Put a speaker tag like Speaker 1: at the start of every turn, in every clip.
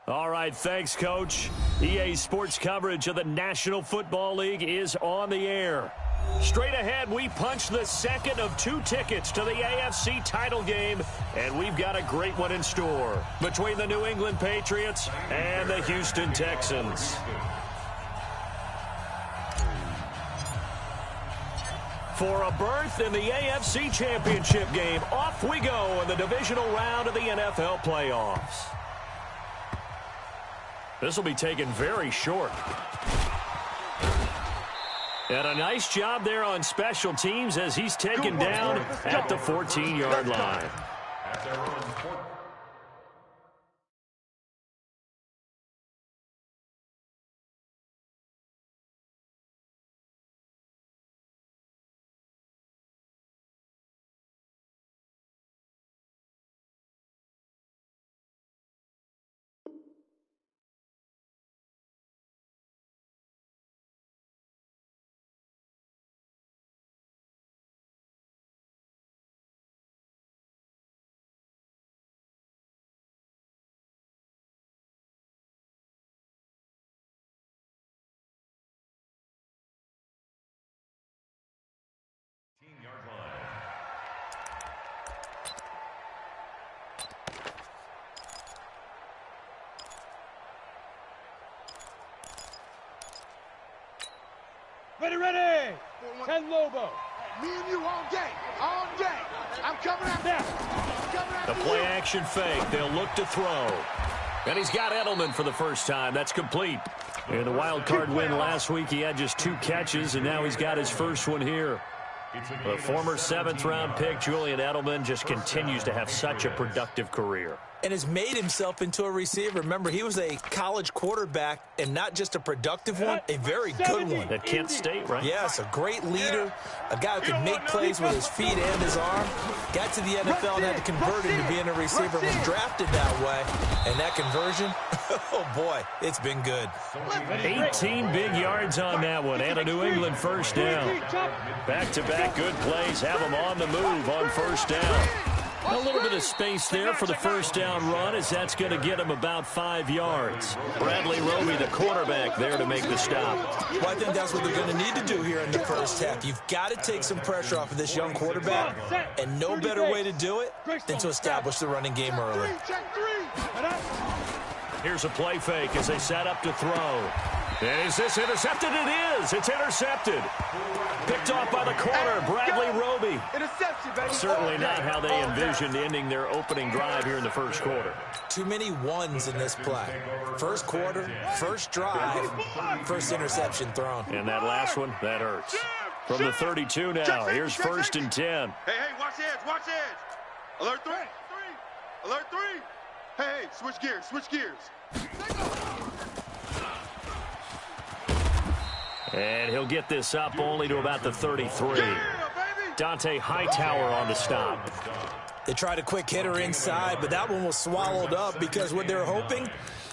Speaker 1: All right, thanks, Coach. EA Sports coverage of the National Football League is on the air. Straight ahead, we punch the second of 2 tickets to the AFC title game, and we've got a great one in store between the New England Patriots and the Houston Texans. For a berth in the AFC Championship game, off we go in the divisional round of the NFL playoffs. This will be taken very short. And a nice job there on special teams as he's taken down at the 14-yard line.
Speaker 2: Ready. Ken Lobo.
Speaker 3: Me and you all day. I'm coming out there.
Speaker 1: The play action fake. They'll look to throw. And he's got Edelman for the first time. That's complete. In the wild card win last week, he had just 2 catches, and now he's got his first one here. The former 7th-round pick, Julian Edelman, just continues to have such a productive career.
Speaker 4: And has made himself into a receiver. Remember, he was a college quarterback, and not just a productive one, a very good one.
Speaker 1: At Kent State, right?
Speaker 4: Yes, a great leader, a guy who could make plays with his feet and his arm. Got to the NFL and had to convert him to being a receiver. Was drafted that way, and that conversion, oh boy, it's been good.
Speaker 1: 18 big yards on that one, and a New England first down. Back-to-back good plays have them on the move on first down. A little bit of space there for the first down run, as that's going to get him about 5 yards. Bradley Roby, the quarterback, there to make the stop.
Speaker 4: Well, I think that's what they're going to need to do here in the first half. You've got to take some pressure off of this young quarterback, and no better way to do it than to establish the running game early.
Speaker 1: Here's a play fake as they set up to throw. And is this intercepted? It is. It's intercepted. Picked off by the corner, Bradley Roby.
Speaker 3: Interception, baby.
Speaker 1: Certainly not how they envisioned ending their opening drive here in the first quarter.
Speaker 4: Too many ones in this play. First quarter, first drive, first interception thrown.
Speaker 1: And that last one, that hurts. From the 32 now, here's 1st and 10.
Speaker 3: Hey, watch edge. Alert 3. Alert 3. Hey, switch gears.
Speaker 1: And he'll get this up only to about the 33. Dante Hightower on the stop.
Speaker 4: They tried a quick hitter inside, but that one was swallowed up because what they're hoping,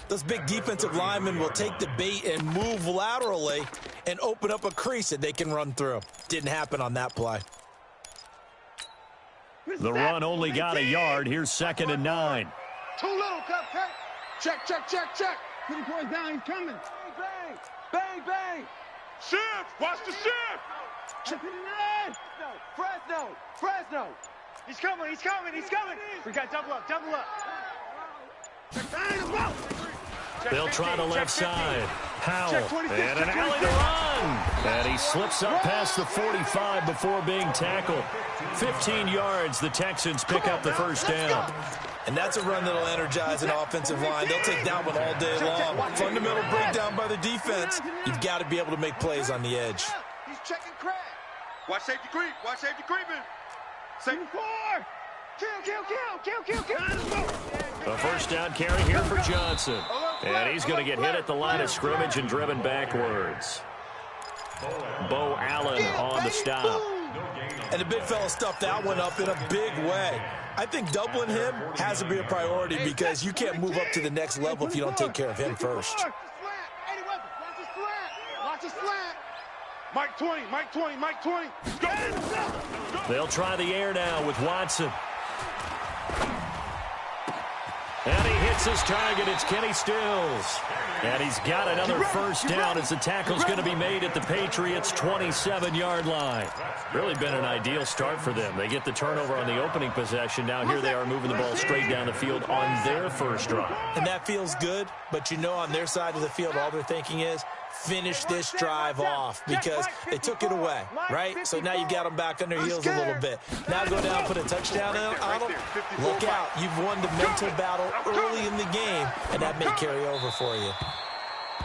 Speaker 4: those big defensive linemen will take the bait and move laterally and open up a crease that they can run through. Didn't happen on that play.
Speaker 1: The run only got a yard. Here's 2nd and 9.
Speaker 3: Too little, Cupcake. Check.
Speaker 2: 2 points down, he's coming.
Speaker 3: Bang. Shift. Watch the shift. Fresno. He's coming. We got double up.
Speaker 1: They'll try the left side. Howell, and an alley to run. And he slips up past the 45 before being tackled. 15 yards, the Texans pick up the first down.
Speaker 4: And that's a run that'll energize an offensive line. They'll take that one all day long. Fundamental breakdown by the defense. You've got to be able to make plays on the edge.
Speaker 3: He's checking crack. Watch safety creeping. Safety 4. Kill.
Speaker 1: A first down carry here for Johnson. And he's going to get hit at the line of scrimmage and driven backwards. Bo Allen on the stop.
Speaker 4: And the big fella stuffed that one up in a big way. I think doubling him has to be a priority because you can't move up to the next level if you don't take care of him first.
Speaker 3: Watch his slant. Mike 20. Go.
Speaker 1: They'll try the air now with Watson. And he hits Gets his target. It's Kenny Stills. And he's got another first down as the tackle's going to be made at the Patriots' 27-yard line. Really been an ideal start for them. They get the turnover on the opening possession. Now here they are moving the ball straight down the field on their first drive.
Speaker 4: And that feels good, but you know on their side of the field all they're thinking is finish this drive off because they took it away, right? So now you've got them back on their heels a little bit. Now go down, put a touchdown on them. Look out. You've won the mental battle early in the game, and that may carry over for you.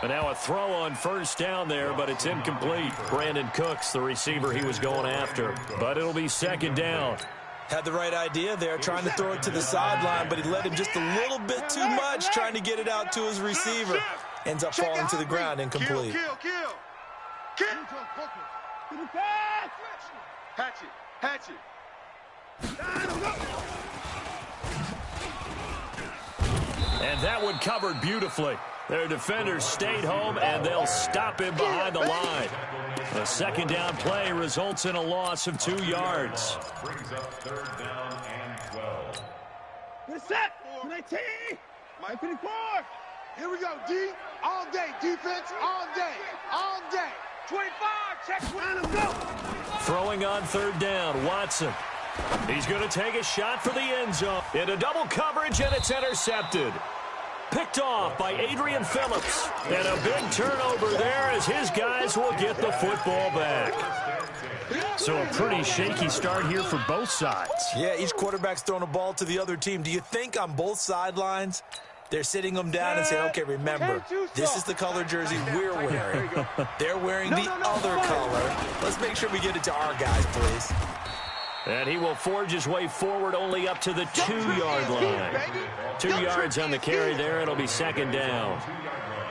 Speaker 1: And now a throw on first down there, but it's incomplete. Brandon Cooks, the receiver he was going after. But it'll be second down.
Speaker 4: Had the right idea there, trying to throw it to the sideline, but he led him just a little bit too much, trying to get it out to his receiver. Ends up falling to the ground, incomplete.
Speaker 3: Kill. Hatch it.
Speaker 1: And that one covered beautifully. Their defenders stayed home, and they'll stop him behind the line. The second down play results in a loss of 2 yards.
Speaker 2: Brings up third down and 12. Good set. 19. 54.
Speaker 3: Here we go, D. All day. Defense, all day. All day.
Speaker 2: 25. Check. Line him, go.
Speaker 1: Throwing on third down, Watson. He's going to take a shot for the end zone. Into double coverage, and it's intercepted. Picked off by Adrian Phillips. And a big turnover there as his guys will get the football back. So a pretty shaky start here for both sides.
Speaker 4: Yeah, each quarterback's throwing a ball to the other team. Do you think on both sidelines they're sitting them down and saying, okay, remember, this is the color jersey we're wearing. They're wearing the other color. Let's make sure we get it to our guys, please.
Speaker 1: And he will forge his way forward only up to the 2-yard line. 2 yards on the carry there. It'll be second down.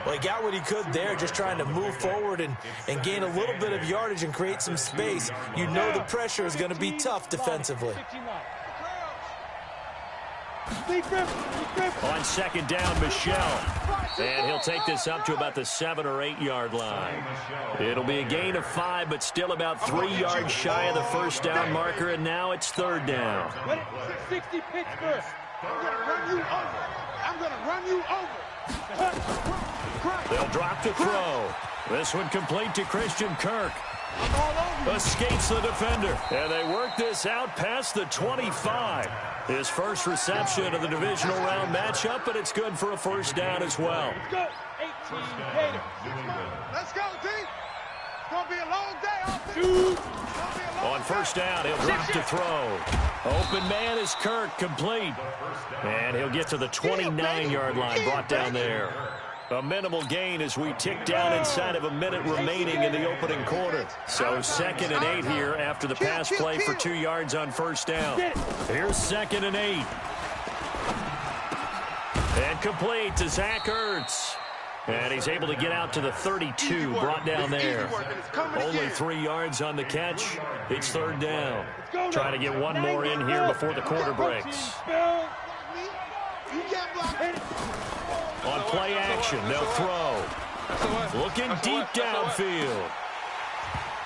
Speaker 4: Well, he got what he could there, just trying to move forward and gain a little bit of yardage and create some space. You know the pressure is going to be tough defensively.
Speaker 1: On second down, Michelle. And he'll take this up to about the 7 or 8 yard line. It'll be a gain of 5, but still about 3 yards shy of the first down marker, and now it's third down.
Speaker 2: 60 Pittsburgh.
Speaker 3: I'm going to run you over. I'm going to run you over.
Speaker 1: They'll drop the throw. This one complete to Christian Kirk. Escapes the defender. And they work this out past the 25. His first reception of the divisional round matchup, but it's good for a first down as well.
Speaker 2: Let's go. 18 Gator.
Speaker 3: Let's go, D. It's going to be a long day.
Speaker 2: Dude.
Speaker 1: On first down, he'll drop to throw. Open man is Kirk, complete. And he'll get to the 29-yard line, brought down there. A minimal gain as we tick down inside of a minute remaining in the opening quarter. So 2nd and 8 here after the pass play for 2 yards on first down. Here's 2nd and 8. And complete to Zach Ertz. And he's able to get out to the 32, brought down there. Only 3 yards on the catch. It's third down. Trying to get one more in here before the quarter breaks. On play action, they'll throw. Looking deep downfield.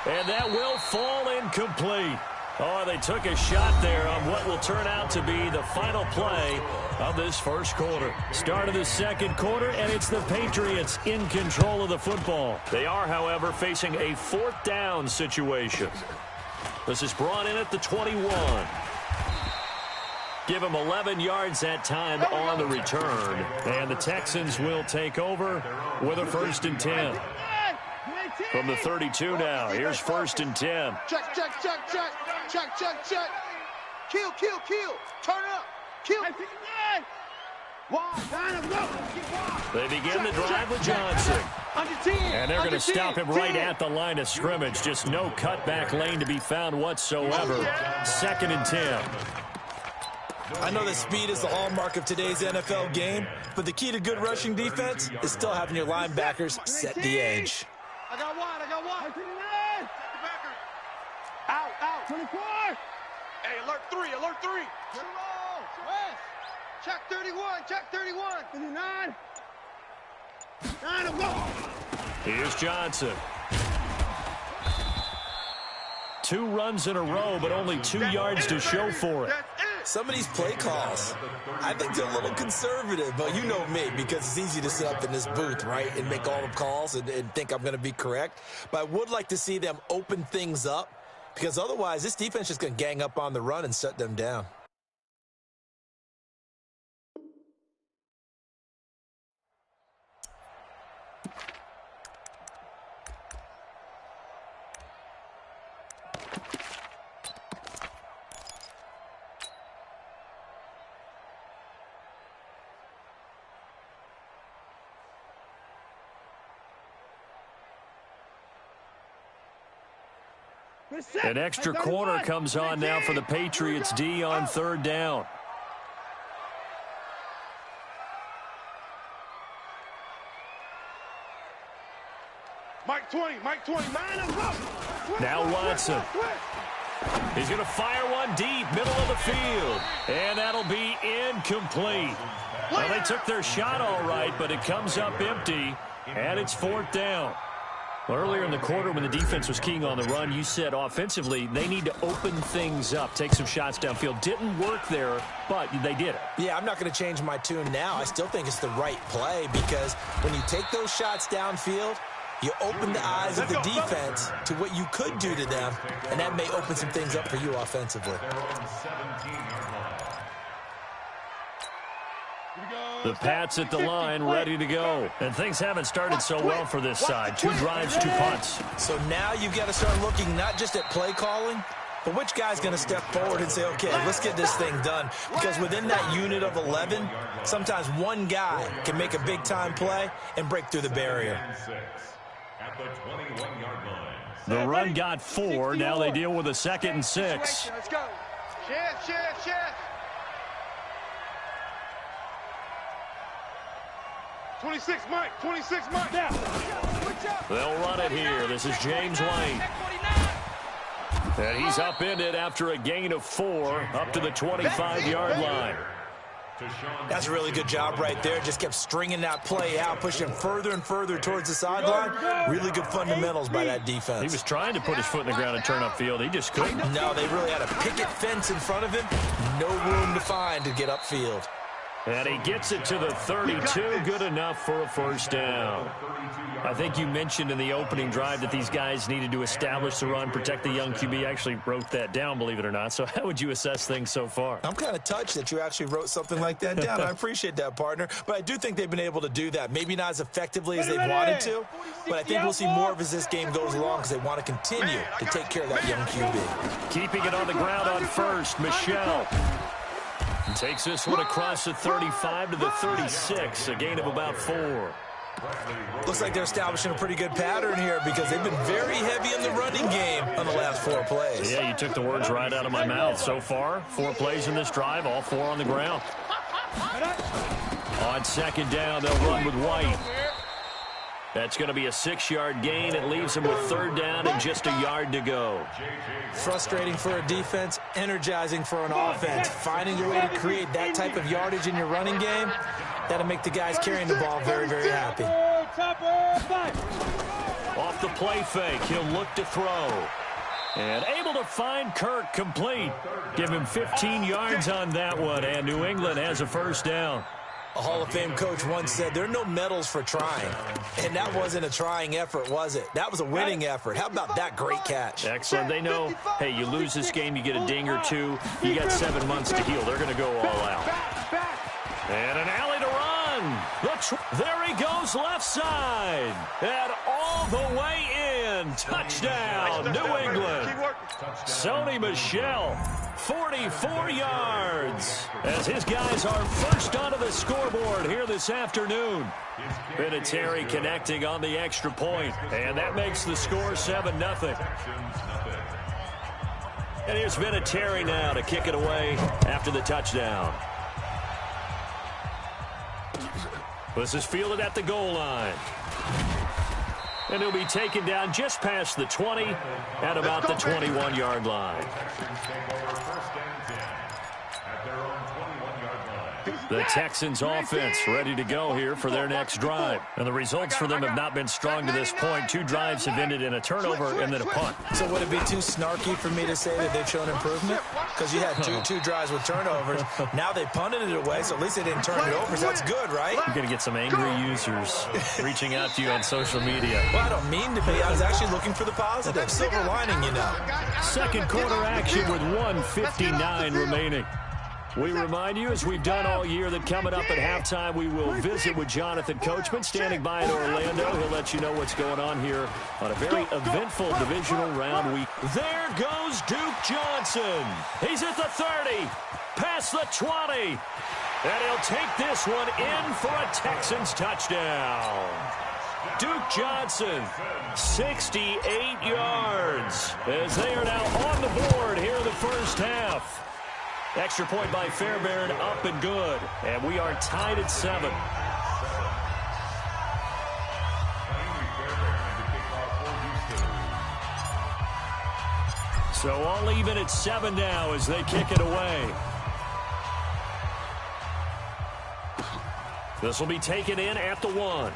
Speaker 1: And that will fall incomplete. Oh, they took a shot there on what will turn out to be the final play of this first quarter. Start of the second quarter, and it's the Patriots in control of the football. They are, however, facing a 4th down situation. This is brought in at the 21. Give him 11 yards that time on the return. And the Texans will take over with a 1st and 10. From the 32 now, here's 1st and 10.
Speaker 3: Check. Kill. Turn up. Kill.
Speaker 1: They begin the drive with Johnson. And they're going to stop him right at the line of scrimmage. Just no cutback lane to be found whatsoever. 2nd and 10.
Speaker 4: I know that speed is the hallmark of today's NFL game, but the key to good rushing defense is still having your linebackers set the edge.
Speaker 3: I got one. Out.
Speaker 2: 24.
Speaker 3: Hey, alert 3. Get roll. West. Check 31.
Speaker 2: 59. 9, go.
Speaker 1: Here's Johnson. 2 runs in a row, but only 2 yards to show for it.
Speaker 3: That's it.
Speaker 4: Some of these play calls, I think they're a little conservative, but you know me, because it's easy to sit up in this booth, right, and make all the calls and think I'm going to be correct. But I would like to see them open things up, because otherwise this defense is going to gang up on the run and shut them down.
Speaker 1: An extra corner comes on now for the Patriots D on third down.
Speaker 3: Mike 20, Mike 20.
Speaker 1: Now Watson. He's going to fire one deep, middle of the field. And that'll be incomplete. Well, they took their shot all right, but it comes up empty, and it's fourth down. Well, earlier in the quarter when the defense was keying on the run, you said offensively they need to open things up, take some shots downfield. Didn't work there, but they did it.
Speaker 4: Yeah, I'm not going to change my tune now. I still think it's the right play because when you take those shots downfield, you open the eyes of the defense to what you could do to them, and that may open some things up for you offensively.
Speaker 1: The Pats at the line, ready to go. And things haven't started so well for this side. 2 drives, 2 punts.
Speaker 4: So now you've got to start looking not just at play calling, but which guy's going to step forward and say, okay, let's get this thing done. Because within that unit of 11, sometimes one guy can make a big-time play and break through the barrier.
Speaker 1: The run got 4. Now they deal with a 2nd and 6.
Speaker 3: Let's go. Shift. 26, Mike. 26, Mike.
Speaker 1: They'll run it here. This is James White. And he's upended after a gain of 4 up to the 25-yard line.
Speaker 4: That's a really good job right there. Just kept stringing that play out, pushing further and further towards the sideline. Really good fundamentals by that defense.
Speaker 1: He was trying to put his foot in the ground and turn upfield. He just couldn't.
Speaker 4: No, they really had a picket fence in front of him. No room to find to get upfield.
Speaker 1: And he gets it to the 32. Good enough for a first down. I think you mentioned in the opening drive that these guys needed to establish the run, protect the young QB. Actually wrote that down, believe it or not. So how would you assess things so far?
Speaker 4: I'm kind of touched that you actually wrote something like that down. I appreciate that, partner. But I do think they've been able to do that. Maybe not as effectively as they wanted to, but I think we'll see more of as this game goes along because they want to continue to take care of that young QB.
Speaker 1: Keeping it on the ground on first, Michelle. Takes this one across the 35 to the 36, a gain of about 4.
Speaker 4: Looks like they're establishing a pretty good pattern here because they've been very heavy in the running game on the last 4 plays.
Speaker 1: Yeah, you took the words right out of my mouth. So far, 4 plays in this drive, all 4 on the ground. On second down, they'll run with White. That's going to be a 6-yard gain. It leaves them with third down and just a yard to go.
Speaker 4: Frustrating for a defense, energizing for an offense. Finding a way to create that type of yardage in your running game, that'll make the guys carrying the ball very, very happy.
Speaker 1: Off the play fake, he'll look to throw. And able to find Kirk complete. Give him 15 yards on that one, and New England has a first down.
Speaker 4: A Hall of Fame coach once said, there are no medals for trying. And that wasn't a trying effort, was it? That was a winning effort. How about that great catch?
Speaker 1: Excellent. They know, hey, you lose this game, you get a ding or 2. You got 7 months to heal. They're going to go all out. And an alley to run. There he goes, left side. And all the way in. Touchdown, New England. Sony Michel, 44 yards. As his guys are first onto the scoreboard here this afternoon. Vinatieri connecting on the extra point. And that makes the score 7-0. And here's Vinatieri now to kick it away after the touchdown. This is fielded at the goal line. And he'll be taken down just past the 20 at about the 21-yard line. The Texans offense ready to go here for their next drive. And the results for them have not been strong to this point. 2 drives have ended in a turnover and then a punt.
Speaker 4: So would it be too snarky for me to say that they've shown improvement? Because you had two drives with turnovers. Now they punted it away, so at least they didn't turn it over. So that's good, right?
Speaker 1: You're going to get some angry users reaching out to you on social media.
Speaker 4: Well, I don't mean to be. I was actually looking for the positive. Silver lining, you know.
Speaker 1: Second quarter action with 1:59 remaining. We remind you, as we've done all year, that coming up at halftime, we will visit with Jonathan Coachman, standing by in Orlando. He'll let you know what's going on here on a very eventful divisional round week. There goes Duke Johnson. He's at the 30, past the 20, and he'll take this one in for a Texans touchdown. Duke Johnson, 68 yards, as they are now on the board here in the first half. Extra point by Fairbairn, up and good. And we are tied at 7. So all even at 7 now as they kick it away. This will be taken in at the 1.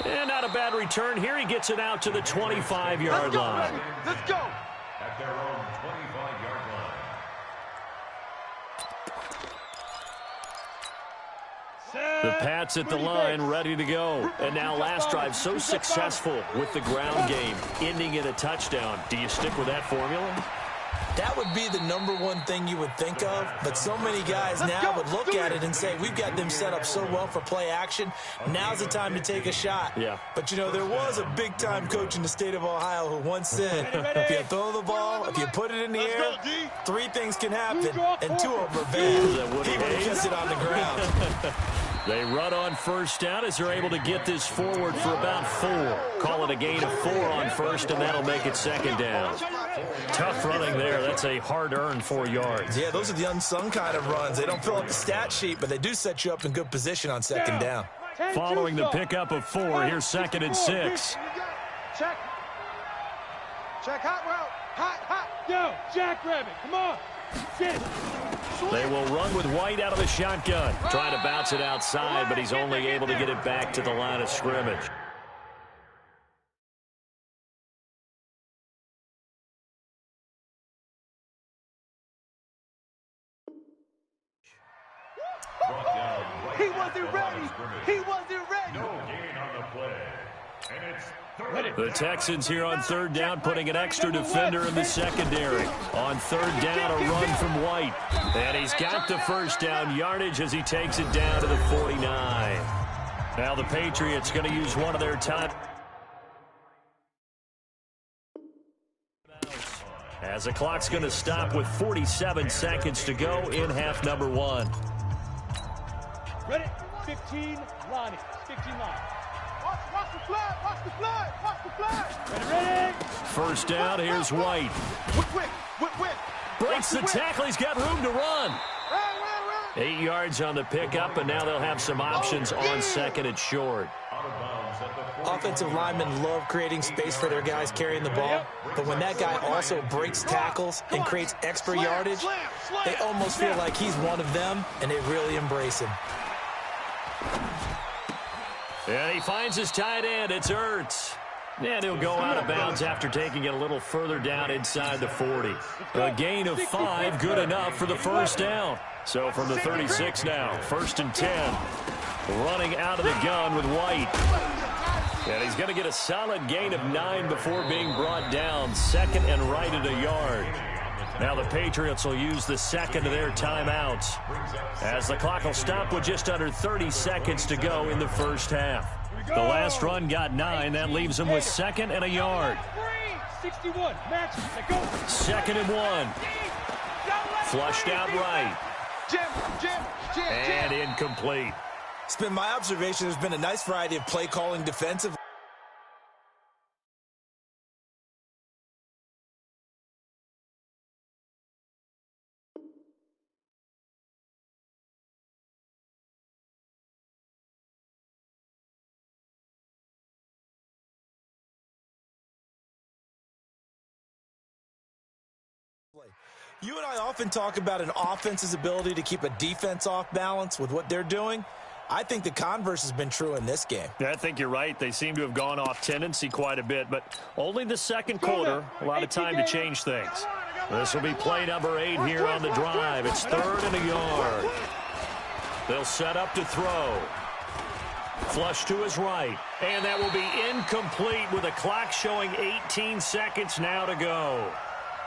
Speaker 1: And not a bad return here. He gets it out to the 25-yard line.
Speaker 3: Let's go.
Speaker 2: At their own 25-yard line.
Speaker 1: The Pats at the line, ready to go. And now last drive so successful with the ground game, ending in a touchdown. Do you stick with that formula?
Speaker 4: That would be the number one thing you would think of, but so many guys now would look at it and say, we've got them set up so well for play action. Now's the time to take a shot.
Speaker 1: Yeah.
Speaker 4: But, you know, there was a big-time coach in the state of Ohio who once said, if you throw the ball, if you put it in the air, 3 things can happen, and 2 of them are bad. He would have kept it on the ground.
Speaker 1: They run on first down as they're able to get this forward for about 4. Call it a gain of 4 on first, and that'll make it second down. Tough running there. That's a hard-earned 4 yards.
Speaker 4: Yeah, those are the unsung kind of runs. They don't fill up the stat sheet, but they do set you up in good position on second down.
Speaker 1: Following the pickup of 4, here's second and 6.
Speaker 3: Check. Check, hot route. Hot.
Speaker 2: Yo, Jackrabbit, come on. Sit.
Speaker 1: They will run with White out of the shotgun. Trying to bounce it outside, but he's only able to get it back to the line of scrimmage.
Speaker 3: He wasn't ready. He wasn't ready.
Speaker 2: No gain on the play. And it's third.
Speaker 1: The Texans here on third down, putting an extra defender in the secondary. On third down, a run from White. And he's got the first down yardage as he takes it down to the 49. Now the Patriots going to use one of their time. As the clock's going to stop with 47 seconds to go in half number 1.
Speaker 2: Ready? 15, Lonnie. 15 line.
Speaker 3: Watch the flag. Watch the flag. Watch the flag.
Speaker 2: Ready?
Speaker 1: First down, here's White.
Speaker 3: Whip.
Speaker 1: Breaks the tackle. He's got room to run. 8 yards on the pickup, and now they'll have some options on second and short.
Speaker 4: Offensive linemen love creating space for their guys carrying the ball, but when that guy also breaks tackles and creates extra yardage, they almost feel like he's one of them, and they really embrace him.
Speaker 1: And he finds his tight end. It's Ertz. And he'll go out of bounds after taking it a little further down inside the 40. A gain of 5, good enough for the first down. So from the 36 now, 1st and 10. Running out of the gun with White. And he's going to get a solid gain of 9 before being brought down. Second and right at a yard. Now the Patriots will use the second of their timeouts, as the clock will stop with just under 30 seconds to go in the first half. The last run got 9. That leaves them with second and a yard.
Speaker 2: 61. Match. Go.
Speaker 1: 2nd and 1. Flushed out right. And incomplete.
Speaker 4: It's been my observation there's been a nice variety of play calling defensive. You and I often talk about an offense's ability to keep a defense off balance with what they're doing. I think the converse has been true in this game.
Speaker 1: Yeah, I think you're right. They seem to have gone off tendency quite a bit, but only the second quarter, a lot of time to change things. This will be play number 8 here on the drive. It's 3rd and a yard. They'll set up to throw. Flush to his right, and that will be incomplete with a clock showing 18 seconds now to go.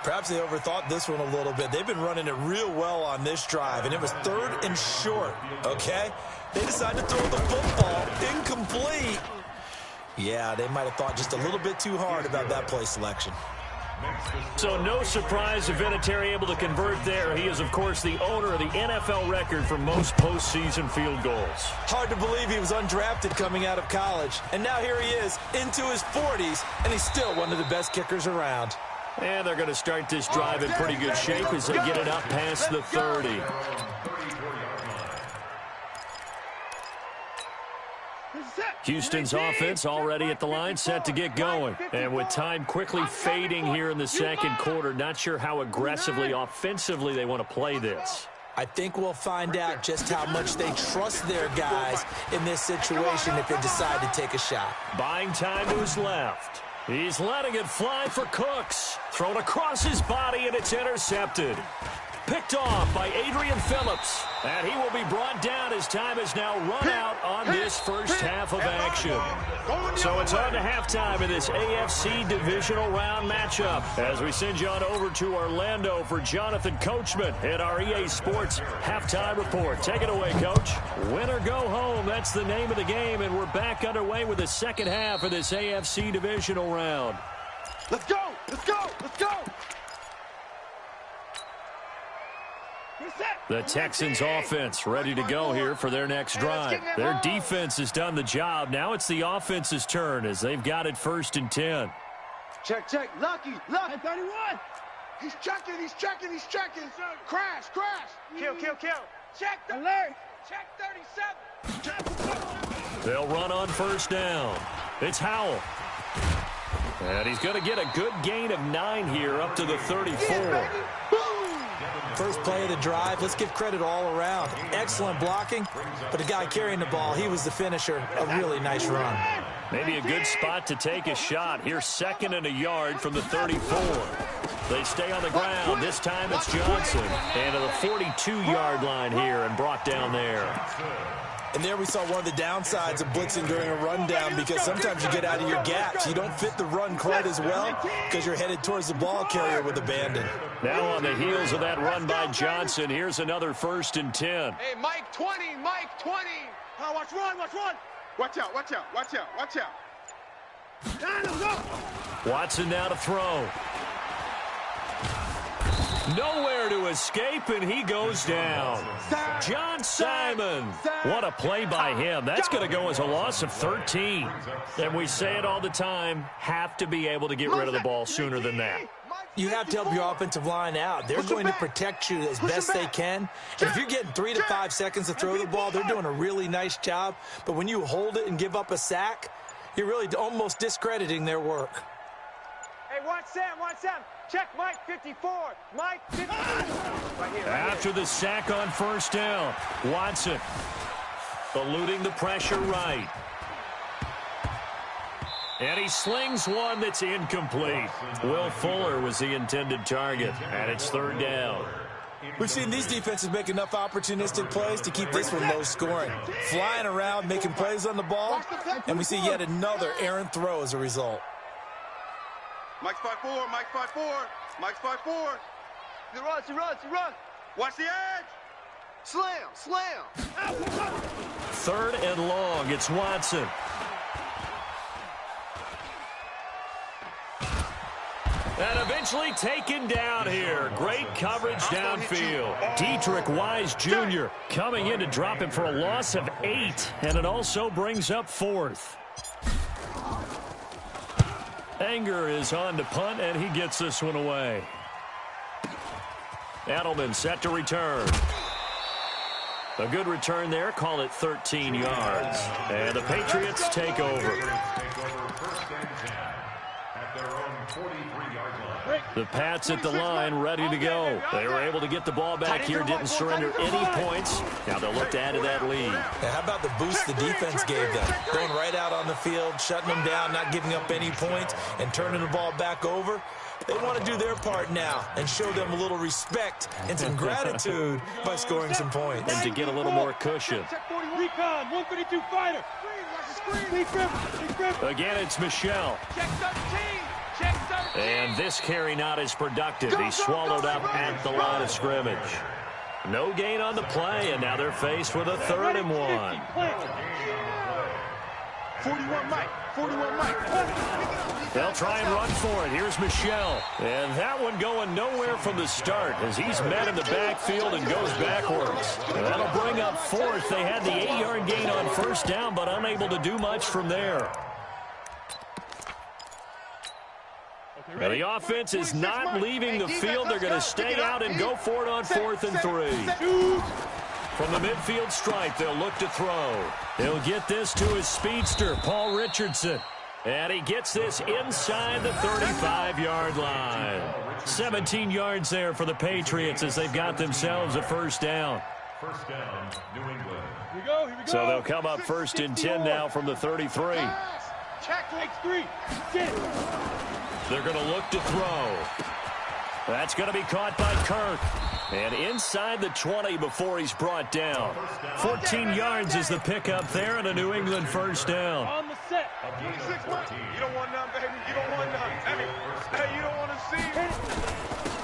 Speaker 4: Perhaps they overthought this one a little bit. They've been running it real well on this drive, and it was 3rd and short, okay? They decided to throw the football incomplete. Yeah, they might have thought just a little bit too hard about that play selection.
Speaker 1: So no surprise if Vinatieri able to convert there. He is, of course, the owner of the NFL record for most postseason field goals.
Speaker 4: Hard to believe he was undrafted coming out of college. And now here he is into his 40s, and he's still one of the best kickers around.
Speaker 1: And they're going to start this drive in pretty good shape as they get it up past the 30. Houston's offense already at the line, set to get going. And with time quickly fading here in the second quarter, not sure how aggressively, offensively they want to play this.
Speaker 4: I think we'll find out just how much they trust their guys in this situation if they decide to take a shot.
Speaker 1: Buying time to his left. He's letting it fly for Cooks. Thrown across his body, and it's intercepted. Picked off by Adrian Phillips. And he will be brought down as time has now run out on this first half of action. So it's on to halftime in this AFC divisional round matchup. As we send you on over to Orlando for Jonathan Coachman at our EA Sports halftime report. Take it away, Coach. Win or go home, that's the name of the game. And we're back underway with the second half of this AFC divisional round.
Speaker 3: Let's go! Let's go! Let's go!
Speaker 1: The Texans offense ready to go here for their next drive. Their defense has done the job. Now it's the offense's turn as they've got it 1st and 10.
Speaker 3: Check, check. Lucky. 31. He's checking. Crash. Kill. Check the alert. Check 37.
Speaker 1: They'll run on 1st down. It's Howell. And he's going to get a good gain of 9 here up to the 34.
Speaker 4: First play of the drive, let's give credit all around. Excellent blocking, but the guy carrying the ball, he was the finisher. A really nice run.
Speaker 1: Maybe a good spot to take a shot. Here's 2nd and a yard from the 34. They stay on the ground. This time it's Johnson. And to the 42-yard line here and brought down there.
Speaker 4: And there we saw one of the downsides of blitzing during a rundown because sometimes you get out of your gaps. You don't fit the run quite as well because you're headed towards the ball carrier with abandon.
Speaker 1: Now on the heels of that run by Johnson, here's another 1st and 10.
Speaker 3: Hey, Mike 20. Oh, watch one. Watch out.
Speaker 1: Watson now to throw. Nowhere to escape, and he goes down. John Simon. What a play by him. That's going to go as a loss of 13. And we say it all the time, have to be able to get rid of the ball sooner than that.
Speaker 4: You have to help your offensive line out. They're going to protect you as best they can. And if you're getting 3 to 5 seconds to throw the ball, they're doing a really nice job. But when you hold it and give up a sack, you're really almost discrediting their work.
Speaker 5: Hey, watch Sam. Check Mike 54. Mike 54. Right here.
Speaker 1: After the sack on 1st down, Watson eluding the pressure right. And he slings one that's incomplete. Will Fuller was the intended target, and it's 3rd down.
Speaker 4: We've seen these defenses make enough opportunistic plays to keep this one low scoring. Flying around, making plays on the ball, and we see yet another errant throw as a result.
Speaker 3: Mike's 5-4. He runs. Watch the edge. Slam.
Speaker 1: 3rd and long. It's Watson. And eventually taken down here. Great coverage downfield. Dietrich Wise Jr. coming in to drop him for a loss of 8. And it also brings up 4th. Anger is on to punt, and he gets this one away. Edelman set to return. A good return there. Call it 13 yards. And the Patriots take over. The Pats at the line, ready to go. They were able to get the ball back here, didn't surrender any points. Now they'll look to add to that lead.
Speaker 4: Yeah, how about the boost the defense gave them? Going right out on the field, shutting them down, not giving up any points, and turning the ball back over. They want to do their part now and show them a little respect and some gratitude by scoring some points.
Speaker 1: And to get a little more cushion.
Speaker 5: Recon, 152 fighter.
Speaker 1: Again, it's Michelle.
Speaker 5: Check 13. Check 13.
Speaker 1: And this carry not as productive. He's swallowed up at the line of scrimmage. No gain on the play, and now they're faced with a 3rd and 1.
Speaker 3: 41 Mike. 41 Mike.
Speaker 1: They'll try and run for it. Here's Michelle. And that one going nowhere from the start as he's met in the backfield and goes backwards. And that'll bring up 4th. They had the 8-yard gain on 1st down, but unable to do much from there. Now the offense is not leaving the field. They're going to stay out and go for it on 4th and 3. From the midfield stripe, they'll look to throw. He'll get this to his speedster, Paul Richardson. And he gets this inside the 35-yard line. 17 yards there for the Patriots as they've got themselves a 1st down.
Speaker 2: First down, New England.
Speaker 5: Here we go.
Speaker 1: So they'll come up 1st and 10 now from the 33.
Speaker 5: Check legs 3. Get it.
Speaker 1: They're going to look to throw. That's going to be caught by Kirk. And inside the 20 before he's brought down. 14 yards is the pickup there and a New England 1st down.
Speaker 5: On the set.
Speaker 3: 26 Mike. You don't want none, baby. You don't want none. Hey, you don't want to see.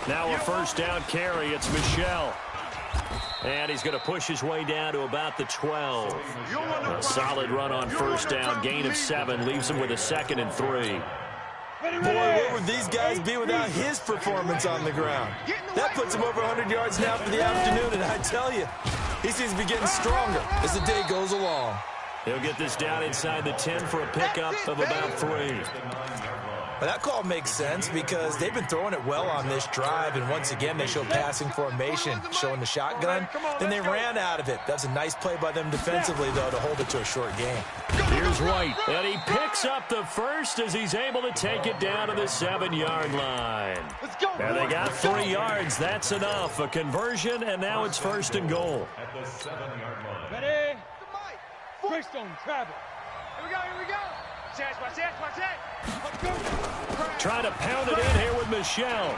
Speaker 1: Now a 1st down carry. It's Michelle. And he's going to push his way down to about the 12. A solid run on 1st down. Gain of 7 leaves him with a 2nd and 3.
Speaker 4: Boy, where would these guys be without his performance on the ground? That puts him over 100 yards now for the afternoon, and I tell you, he seems to be getting stronger as the day goes along.
Speaker 1: He'll get this down inside the 10 for a pickup of about 3.
Speaker 4: But that call makes sense because they've been throwing it well on this drive, and once again they show passing formation, showing the shotgun. Then they ran out of it. That's a nice play by them defensively, though, to hold it to a short game.
Speaker 1: Here's White, and he picks up the 1st as he's able to take it down to the 7-yard line. And they got 3 yards. That's enough. A conversion, and now it's 1st and goal.
Speaker 2: At the 7-yard line.
Speaker 5: Ready? Greystone, travel. Here we go, here we go. Watch it.
Speaker 1: Trying to pound it in here with Michelle.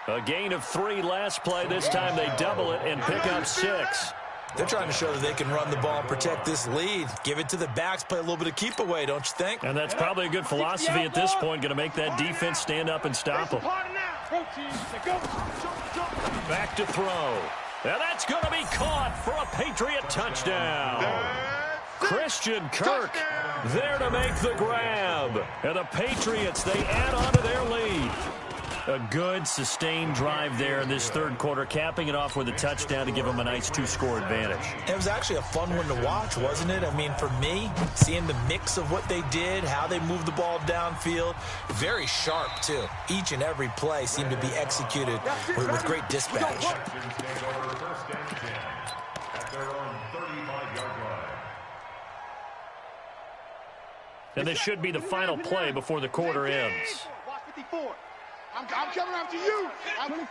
Speaker 1: A gain of 3 last play. This time they double it and pick up 6.
Speaker 4: They're trying to show that they can run the ball and protect this lead. Give it to the backs, play a little bit of keep away, don't you think?
Speaker 1: And that's probably a good philosophy at this point, going to make that defense stand up and stop them. Back to throw. And that's going to be caught for a Patriot touchdown. Christian Kirk there to make the grab. And the Patriots, they add on to their lead. A good, sustained drive there in this 3rd quarter, capping it off with a touchdown to give them a nice 2-score advantage.
Speaker 4: It was actually a fun one to watch, wasn't it? I mean, for me, seeing the mix of what they did, how they moved the ball downfield, very sharp, too. Each and every play seemed to be executed with great dispatch.
Speaker 1: And this should be the final play before the quarter ends.
Speaker 3: I'm coming after you. I'm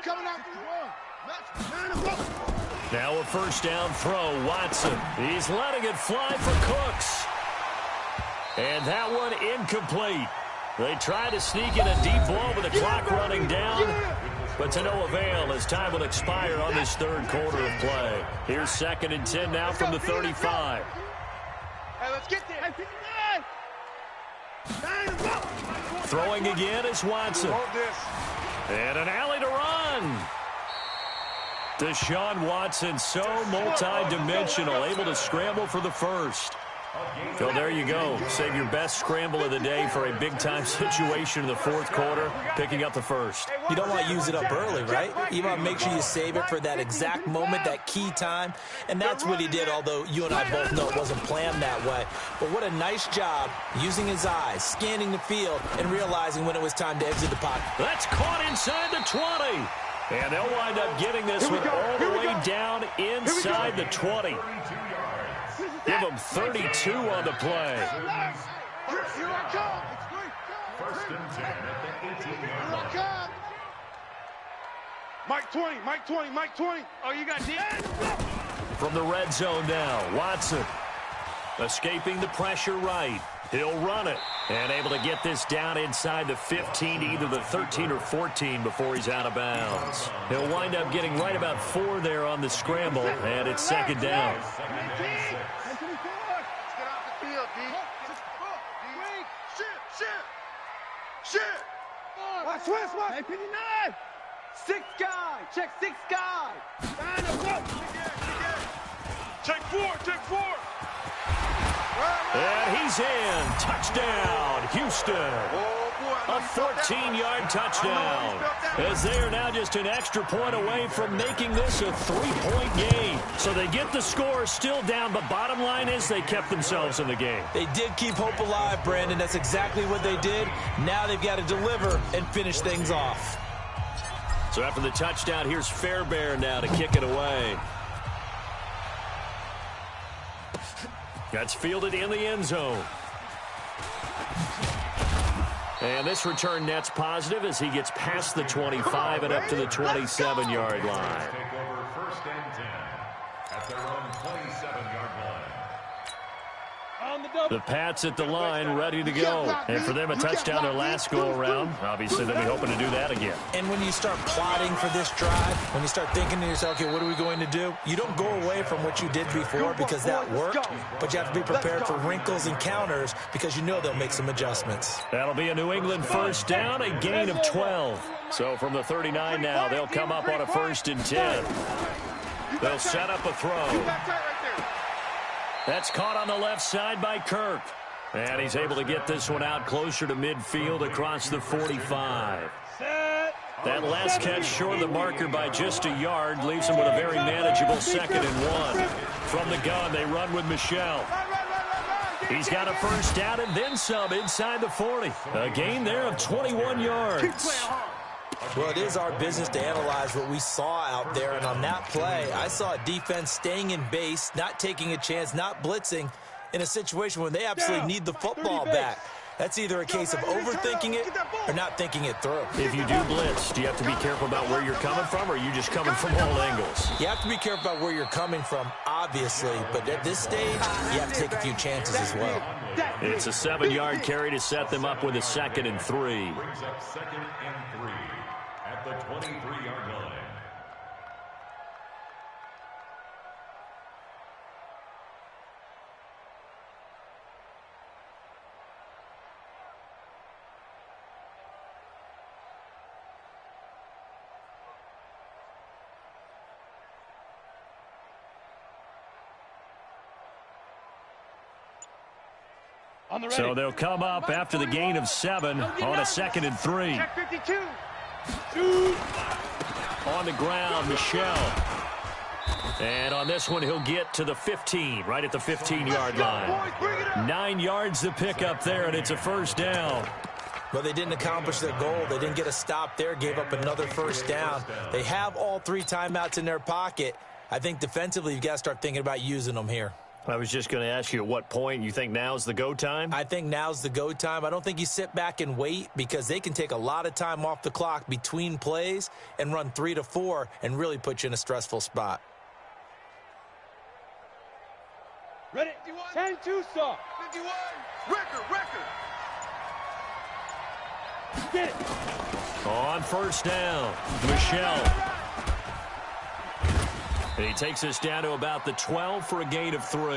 Speaker 3: coming after you.
Speaker 1: Now a 1st down throw. Watson. He's letting it fly for Cooks. And that one incomplete. They try to sneak in a deep ball with the clock running down. But to no avail as time will expire on this 3rd quarter of play. Here's 2nd and 10 now from the 35.
Speaker 5: Hey, let's get there.
Speaker 1: Throwing again is Watson. And an alley to run. Deshaun Watson, so multi-dimensional, able to scramble for the 1st. So there you go. Save your best scramble of the day for a big-time situation in the 4th quarter, picking up the 1st.
Speaker 4: You don't want to use it up early, right? You want to make sure you save it for that exact moment, that key time. And that's what he did, although you and I both know it wasn't planned that way. But what a nice job using his eyes, scanning the field, and realizing when it was time to exit the pocket.
Speaker 1: That's caught inside the 20. And they'll wind up getting this one all the way down inside the 20. Give them 32 on the play.
Speaker 3: Here I come.
Speaker 2: First and 10 at the 18-yard line.
Speaker 3: Mike 20, Mike 20, Mike 20.
Speaker 5: Oh, you got D?
Speaker 1: From the red zone now, Watson escaping the pressure right. He'll run it and able to get this down inside the 15 to either the 13 or 14 before he's out of bounds. He'll wind up getting right about 4 there on the scramble, and it's second down.
Speaker 3: Let's get off the field, D. Shit.
Speaker 5: Watch West, watch. Hey, 59. 6 guy. Check 6 guy.
Speaker 3: Check 4.
Speaker 1: And he's in. Touchdown, Houston. A 14-yard touchdown. As they are now just an extra point away from making this a 3-point game. So they get the score still down, but bottom line is they kept themselves in the game.
Speaker 4: They did keep hope alive, Brandon. That's exactly what they did. Now they've got to deliver and finish things off.
Speaker 1: So after the touchdown, here's Fairbairn now to kick it away. That's fielded in the end zone. And this return net's positive as he gets past the 25 and up to the 27-yard line.
Speaker 2: Take over first and 10 at their own 27-yard line.
Speaker 1: The Pats at the line, ready to go. And for them, a touchdown their last go-around. Obviously, they'll be hoping to do that again.
Speaker 4: And when you start plotting for this drive, when you start thinking to yourself, okay, what are we going to do? You don't go away from what you did before because that worked, but you have to be prepared for wrinkles and counters because you know they'll make some adjustments.
Speaker 1: That'll be a New England first down, a gain of 12. So from the 39 now, they'll come up on a 1st and 10. They'll set up a throw. That's caught on the left side by Kirk. And he's able to get this one out closer to midfield across the 45. That last catch short of the marker by just a yard leaves him with a very manageable 2nd and 1. From the gun, they run with Michel. He's got a first down and then some inside the 40. A gain there of 21 yards.
Speaker 4: Well, it is our business to analyze what we saw out there, and on that play, I saw a defense staying in base, not taking a chance, not blitzing in a situation where they absolutely need the football back. That's either a case of overthinking it or not thinking it through.
Speaker 1: If you do blitz, do you have to be careful about where you're coming from, or are you just coming from all angles?
Speaker 4: You have to be careful about where you're coming from, obviously, but at this stage, you have to take a few chances as well.
Speaker 1: It's a 7-yard carry to set them up with a 2nd and 3.
Speaker 2: Brings up 2nd and 3 at the 23-yard line.
Speaker 1: So they'll come up after the gain of 7 on a 2nd and 3.
Speaker 5: Check 52.
Speaker 1: On the ground, Michel. And on this one, he'll get to the 15, right at the 15-yard line. 9 yards to pick up there, and it's a first down.
Speaker 4: Well, they didn't accomplish their goal. They didn't get a stop there, gave up another first down. They have all 3 timeouts in their pocket. I think defensively, you've got to start thinking about using them here.
Speaker 1: I was just going to ask you at what point you think now's the go time?
Speaker 4: I think now's the go time. I don't think you sit back and wait because they can take a lot of time off the clock between plays and run 3 to 4 and really put you in a stressful spot.
Speaker 5: Ready? 10-2, sir.
Speaker 3: 51. Record.
Speaker 5: Get it.
Speaker 1: On first down, Michel. And he takes us down to about the 12 for a gain of 3.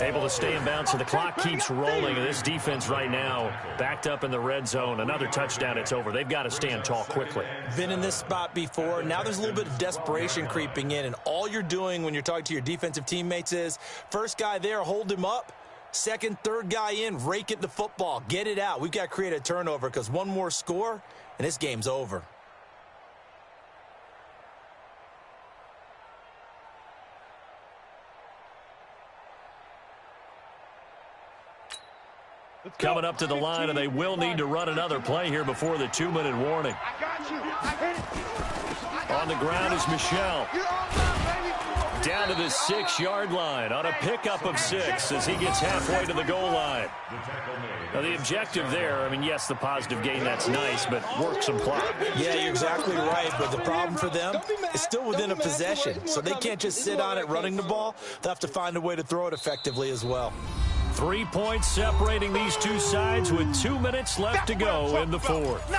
Speaker 1: Able to stay in bounds, so the clock keeps rolling. And this defense right now backed up in the red zone. Another touchdown, it's over. They've got to stand tall quickly.
Speaker 4: Been in this spot before. Now there's a little bit of desperation creeping in. And all you're doing when you're talking to your defensive teammates is, first guy there, hold him up. Second, third guy in, rake it the football. Get it out. We've got to create a turnover because one more score, and this game's over.
Speaker 1: Coming up to the line, and they will need to run another play here before the 2-minute warning.
Speaker 5: I got you. I hit it.
Speaker 1: On the ground is Michel. Down to the 6-yard line on a pickup of 6 as he gets halfway to the goal line. Now, the objective there, I mean, yes, the positive gain, that's nice, but work some clock.
Speaker 4: Yeah, you're exactly right, but the problem for them is still within a possession, so they can't just sit on it running the ball. They'll have to find a way to throw it effectively as well.
Speaker 1: 3 points separating these two sides with 2 minutes left to go in the fourth.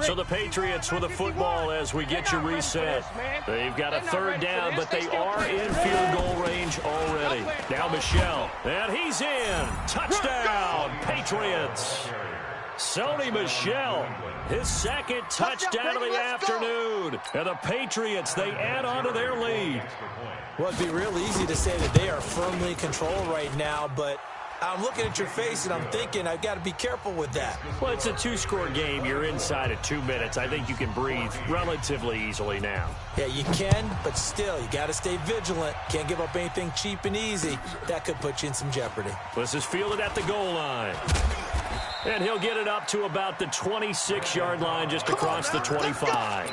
Speaker 1: So the Patriots with the football as we get you reset. They've got a third down, but they are in field goal range already. Now Michel, and he's in. Touchdown, Patriots. Sony Michel, his second touchdown of the afternoon. And the Patriots, they add on to their lead.
Speaker 4: Well, it'd be real easy to say that they are firmly in control right now, but I'm looking at your face and I'm thinking I've got to be careful with that.
Speaker 1: Well, it's a 2-score game. You're inside of 2 minutes. I think you can breathe relatively easily now.
Speaker 4: Yeah, you can, but still, you got to stay vigilant. Can't give up anything cheap and easy. That could put you in some jeopardy.
Speaker 1: This is fielded at the goal line. And he'll get it up to about the 26-yard line, just across the 25.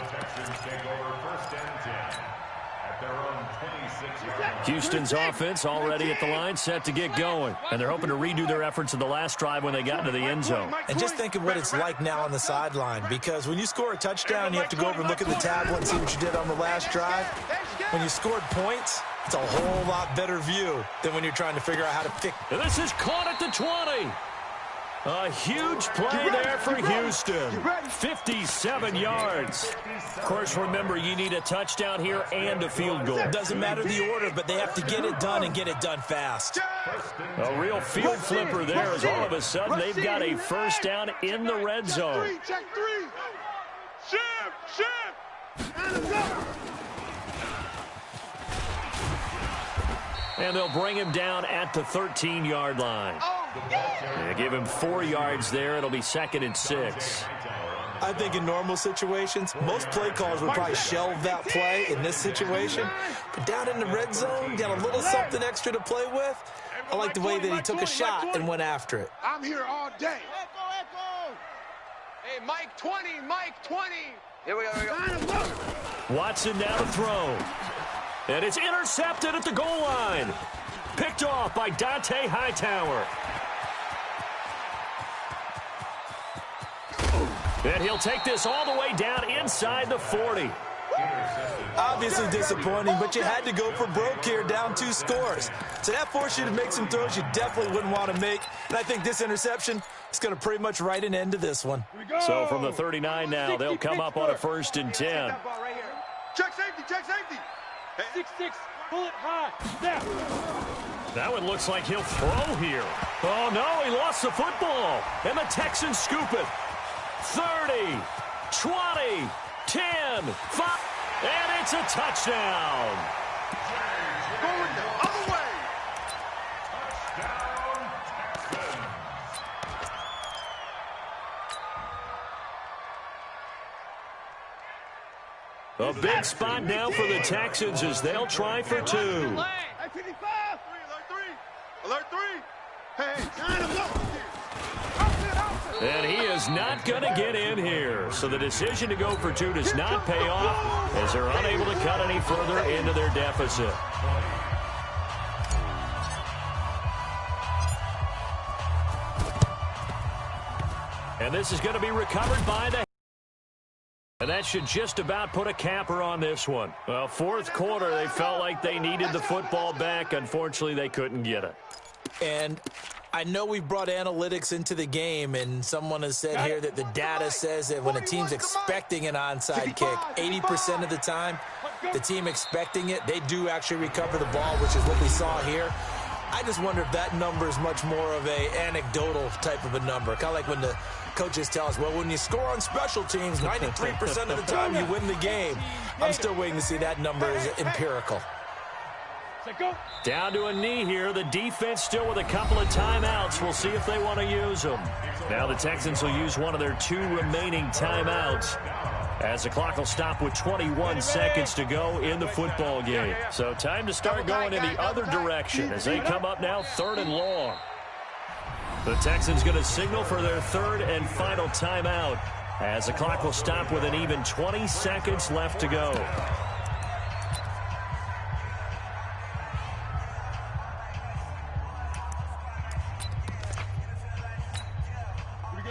Speaker 1: Houston's offense already at the line, set to get going. And they're hoping to redo their efforts in the last drive when they got into the end zone.
Speaker 4: And just think of what it's like now on the sideline, because when you score a touchdown, you have to go over and look at the tablet and see what you did on the last drive. When you scored points, it's a whole lot better view than when you're trying to figure out how to pick.
Speaker 1: And this is caught at the 20. A huge play there for Houston. 57 yards. Of course, remember, you need a touchdown here and a field goal.
Speaker 4: Doesn't matter the order, but they have to get it done and get it done fast.
Speaker 1: A real field flipper there as all of a sudden they've got a first down in the red zone.
Speaker 3: Check three. Shift.
Speaker 1: And they'll bring him down at the 13-yard line. They give him 4 yards there. It'll be 2nd and 6.
Speaker 4: I think in normal situations, most play callers would probably shelve that play in this situation. But down in the red zone, got a little something extra to play with. I like the way that he took a shot and went after it.
Speaker 3: I'm here all day.
Speaker 5: Hey, Mike 20, Mike 20. Here we go.
Speaker 1: Watson now to throw. And it's intercepted at the goal line. Picked off by Dante Hightower. And he'll take this all the way down inside the 40.
Speaker 4: Obviously disappointing, but you had to go for broke here, down 2 scores. So that forced you to make some throws you definitely wouldn't want to make. And I think this interception is going to pretty much write an end to this one.
Speaker 1: So from the 39 now, they'll come up on a 1st and 10.
Speaker 3: Check safety, check safety.
Speaker 5: 6-6, pull it high. Snap.
Speaker 1: That one looks like he'll throw here. Oh, no, he lost the football. And the Texans scoop it. 30, 20, 10, 5, and it's a touchdown.
Speaker 3: Going the other way.
Speaker 1: A big spot now for the Texans as they'll try for 2.
Speaker 3: Alert 3. Hey, sign him up.
Speaker 1: And he is not going to get in here. So the decision to go for 2 does not pay off as they're unable to cut any further into their deficit. And this is going to be recovered by the... And that should just about put a capper on this one. Well, 4th quarter, they felt like they needed the football back. Unfortunately, they couldn't get it.
Speaker 4: And I know we brought analytics into the game, and someone has said here that the data says that when a team's expecting an onside kick, 80% of the time, the team expecting it, they do actually recover the ball, which is what we saw here. I just wonder if that number is much more of a anecdotal type of a number. Kind of like when the coaches tell us, well, when you score on special teams, 93% of the time you win the game. I'm still waiting to see that number is empirical.
Speaker 1: Down to a knee here. The defense still with a couple of timeouts. We'll see if they want to use them. Now the Texans will use one of their 2 remaining timeouts, as the clock will stop with 21 seconds to go in the football game. So time to start going in the other direction as they come up now 3rd and long. The Texans going to signal for their 3rd and final timeout, as the clock will stop with an even 20 seconds left to go.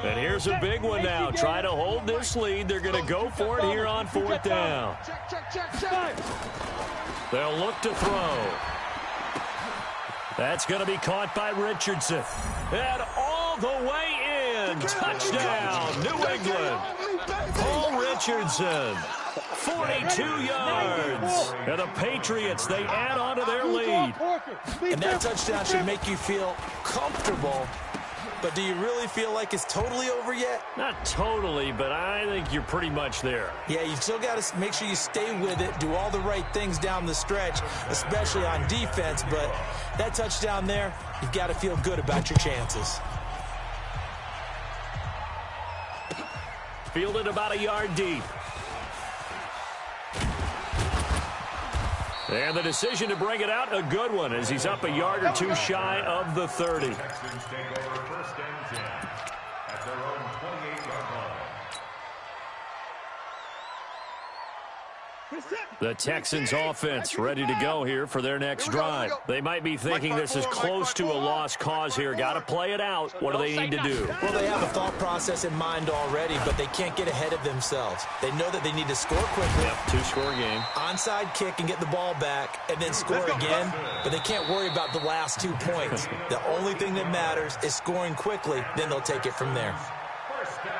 Speaker 1: And here's a big one now. Try to hold this lead. They're going to go for it here on 4th down. They'll look to throw. That's going to be caught by Richardson. And all the way in. Touchdown, New England. Paul Richardson, 42 yards. And the Patriots, they add on to their lead.
Speaker 4: And that touchdown should make you feel comfortable. But do you really feel like it's totally over yet?
Speaker 1: Not totally, but I think you're pretty much there.
Speaker 4: Yeah, you still got to make sure you stay with it, do all the right things down the stretch, especially on defense. But that touchdown there, you've got to feel good about your chances.
Speaker 1: Fielded about a yard deep. And the decision to bring it out, a good one, as he's up a yard or 2 shy of the 30.
Speaker 2: Texans take over 1st and 10 at their own 28-yard line.
Speaker 1: The Texans offense ready to go here for their next drive. They might be thinking this is close to a lost cause here. Got to play it out. What do they need to do?
Speaker 4: Well, they have a thought process in mind already, but they can't get ahead of themselves. They know that they need to score quickly.
Speaker 1: Yep, 2-score game.
Speaker 4: Onside kick and get the ball back and then score again, but they can't worry about the last 2 points. The only thing that matters is scoring quickly, then they'll take it from there.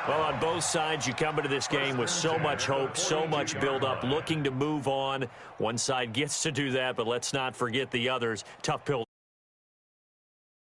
Speaker 1: Well, on both sides, you come into this game with so much hope, so much build-up, looking to move on. One side gets to do that, but let's not forget the others. Tough pill.